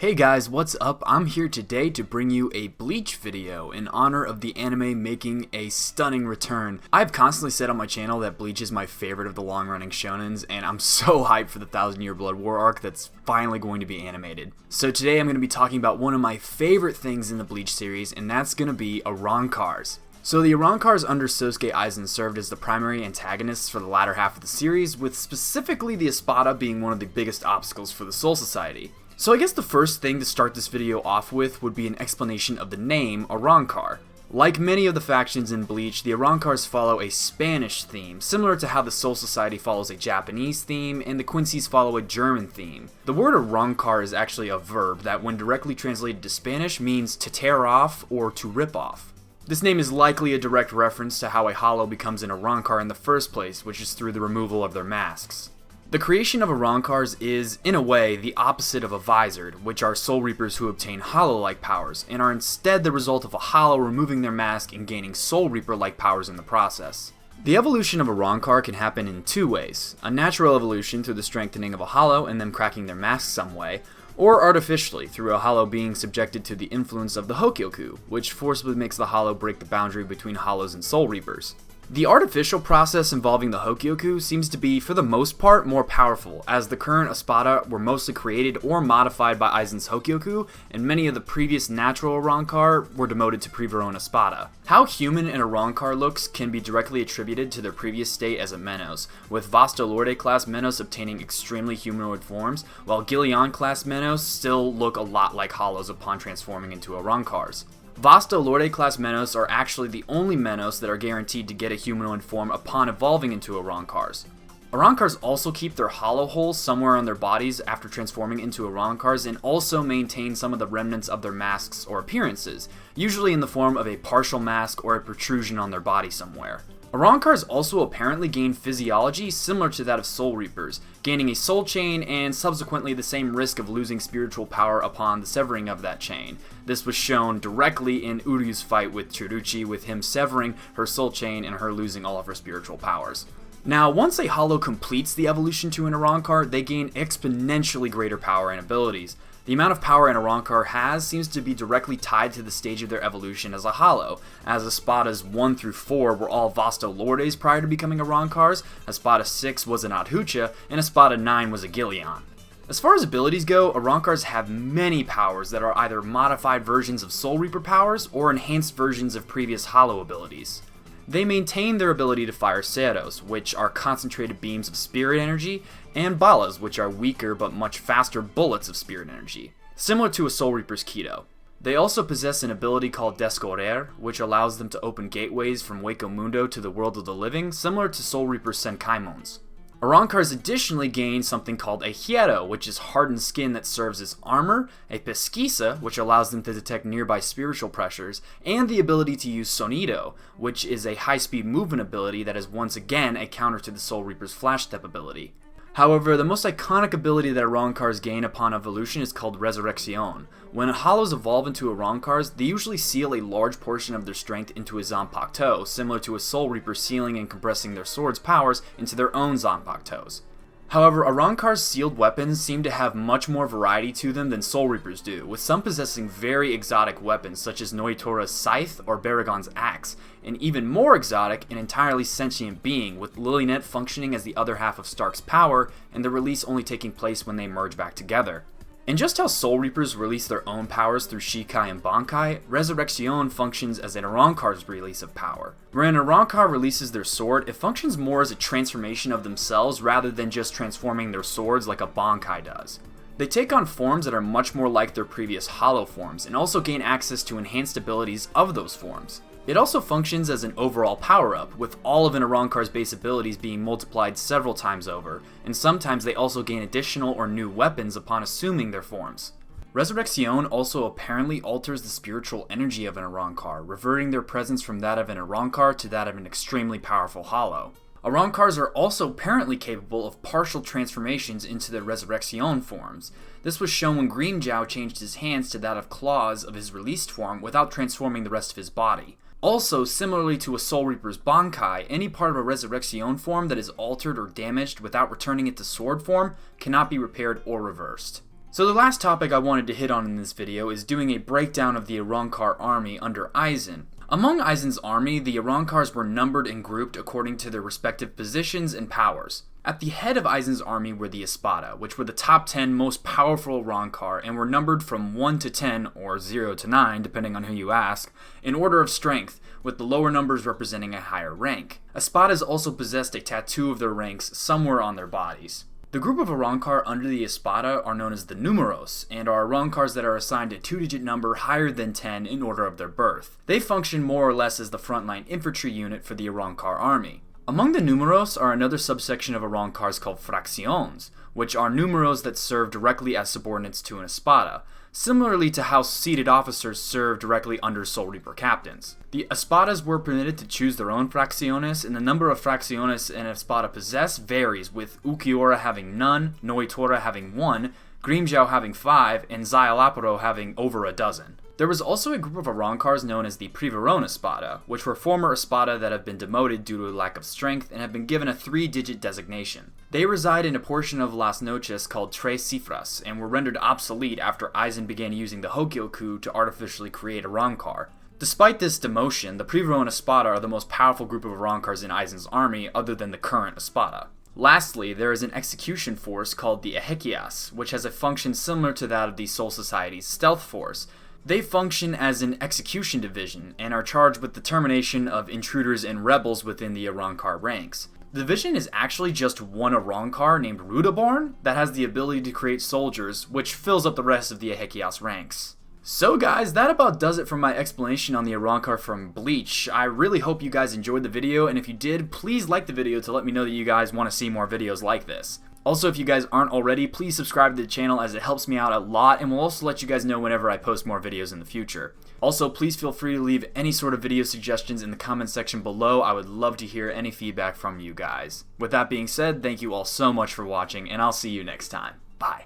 Hey guys, what's up? I'm here today to bring you a Bleach video in honor of the anime making a stunning return. I've constantly said on my channel that Bleach is my favorite of the long-running shonens, and I'm so hyped for the 1000-Year Blood War arc that's finally going to be animated. So today I'm going to be talking about one of my favorite things in the Bleach series, and that's going to be Arrancars. So the Arrancars under Sosuke Aizen served as the primary antagonists for the latter half of the series, with specifically the Espada being one of the biggest obstacles for the Soul Society. So I guess the first thing to start this video off with would be an explanation of the name Arrancar. Like many of the factions in Bleach, the Arrancars follow a Spanish theme, similar to how the Soul Society follows a Japanese theme and the Quincy's follow a German theme. The word Arrancar is actually a verb that, when directly translated to Spanish, means to tear off or to rip off. This name is likely a direct reference to how a Hollow becomes an Arrancar in the first place, which is through the removal of their masks. The creation of Arrancars is, in a way, the opposite of a Visored, which are Soul Reapers who obtain Hollow-like powers, and are instead the result of a Hollow removing their mask and gaining Soul Reaper-like powers in the process. The evolution of Arrancar can happen in two ways: a natural evolution through the strengthening of a Hollow and them cracking their mask some way, or artificially through a Hollow being subjected to the influence of the Hokyoku, which forcibly makes the Hollow break the boundary between Hollows and Soul Reapers. The artificial process involving the Hokyoku seems to be, for the most part, more powerful, as the current Espada were mostly created or modified by Aizen's Hokyoku, and many of the previous natural Arrancar were demoted to Pre-Verona Espada. How human an Arrancar looks can be directly attributed to their previous state as a Menos, with Vasta Lorde class Menos obtaining extremely humanoid forms, while Gillian class Menos still look a lot like Hollows upon transforming into Arrancars. Vasta Lorde class Menos are actually the only Menos that are guaranteed to get a humanoid form upon evolving into Arrancars. Arrancars also keep their hollow holes somewhere on their bodies after transforming into Arrancars, and also maintain some of the remnants of their masks or appearances, usually in the form of a partial mask or a protrusion on their body somewhere. Arrancars also apparently gain physiology similar to that of Soul Reapers, gaining a soul chain and subsequently the same risk of losing spiritual power upon the severing of that chain. This was shown directly in Uryu's fight with Tsuruchi, with him severing her soul chain and her losing all of her spiritual powers. Now, once a Hollow completes the evolution to an Arrancar, they gain exponentially greater power and abilities. The amount of power an Arrancar has seems to be directly tied to the stage of their evolution as a Hollow, as Espadas 1 through 4 were all Vasta Lordes prior to becoming Arrancars, Espada 6 was an Adhucha, and Espada 9 was a Gillian. As far as abilities go, Arrancars have many powers that are either modified versions of Soul Reaper powers or enhanced versions of previous Hollow abilities. They maintain their ability to fire Ceros, which are concentrated beams of spirit energy, and Balas, which are weaker but much faster bullets of spirit energy, similar to a Soul Reaper's Kido. They also possess an ability called Descorrer, which allows them to open gateways from Hueco Mundo to the world of the living, similar to Soul Reaper's Senkaimons. Arrancars additionally gain something called a Hierro, which is hardened skin that serves as armor, a Pesquisa, which allows them to detect nearby spiritual pressures, and the ability to use Sonido, which is a high-speed movement ability that is once again a counter to the Soul Reaper's Flash Step ability. However, the most iconic ability that Arrancars gain upon evolution is called Resurrection. When Hollows evolve into Arrancars, they usually seal a large portion of their strength into a Zanpakuto, similar to a Soul Reaper sealing and compressing their sword's powers into their own Zanpakutos. However, Arrancar's sealed weapons seem to have much more variety to them than Soul Reapers do, with some possessing very exotic weapons such as Noitora's Scythe or Baragon's Axe, and even more exotic, an entirely sentient being, with Lilynet functioning as the other half of Stark's power, and the release only taking place when they merge back together. And just how Soul Reapers release their own powers through Shikai and Bankai, Resurrection functions as an Arrancar's release of power. Where an Arrancar releases their sword, it functions more as a transformation of themselves rather than just transforming their swords like a Bankai does. They take on forms that are much more like their previous Hollow forms, and also gain access to enhanced abilities of those forms. It also functions as an overall power-up, with all of an Arrancar's base abilities being multiplied several times over, and sometimes they also gain additional or new weapons upon assuming their forms. Resurrection also apparently alters the spiritual energy of an Arrancar, reverting their presence from that of an Arrancar to that of an extremely powerful Hollow. Arrancars are also apparently capable of partial transformations into their Resurrection forms. This was shown when Grimmjow changed his hands to that of claws of his released form without transforming the rest of his body. Also, similarly to a Soul Reaper's Bankai, any part of a Resurrection form that is altered or damaged without returning it to sword form cannot be repaired or reversed. So the last topic I wanted to hit on in this video is doing a breakdown of the Arrancar army under Aizen. Among Aizen's army, the Arrancars were numbered and grouped according to their respective positions and powers. At the head of Aizen's army were the Espada, which were the top 10 most powerful Arrancar and were numbered from 1 to 10, or 0 to 9, depending on who you ask, in order of strength, with the lower numbers representing a higher rank. Espadas also possessed a tattoo of their ranks somewhere on their bodies. The group of Arrancar under the Espada are known as the Numeros, and are Arrancars that are assigned a 2-digit number higher than 10 in order of their birth. They function more or less as the frontline infantry unit for the Arrancar army. Among the Numeros are another subsection of Arrancars called Fracciones, which are Numeros that serve directly as subordinates to an Espada, similarly to how seated officers serve directly under Soul Reaper captains. The Espadas were permitted to choose their own Fracciones, and the number of Fracciones an Espada possess varies, with Ukiora having none, Noitora having 1, Grimmjow having 5, and Xayalaparo having over a dozen. There was also a group of Arrancars known as the Privaron Espada, which were former Espada that have been demoted due to a lack of strength and have been given a 3-digit designation. They reside in a portion of Las Noches called Tres Cifras, and were rendered obsolete after Aizen began using the Hokyoku to artificially create Arrancar. Despite this demotion, the Privaron Espada are the most powerful group of Arrancars in Aizen's army other than the current Espada. Lastly, there is an execution force called the Ejequias, which has a function similar to that of the Soul Society's Stealth Force. They function as an execution division, and are charged with the termination of intruders and rebels within the Arrancar ranks. The division is actually just one Arrancar named Rudaborn that has the ability to create soldiers, which fills up the rest of the Ejequias ranks. So guys, that about does it for my explanation on the Arrancar from Bleach. I really hope you guys enjoyed the video, and if you did, please like the video to let me know that you guys want to see more videos like this. Also, if you guys aren't already, please subscribe to the channel as it helps me out a lot, and will also let you guys know whenever I post more videos in the future. Also, please feel free to leave any sort of video suggestions in the comment section below. I would love to hear any feedback from you guys. With that being said, thank you all so much for watching, and I'll see you next time. Bye.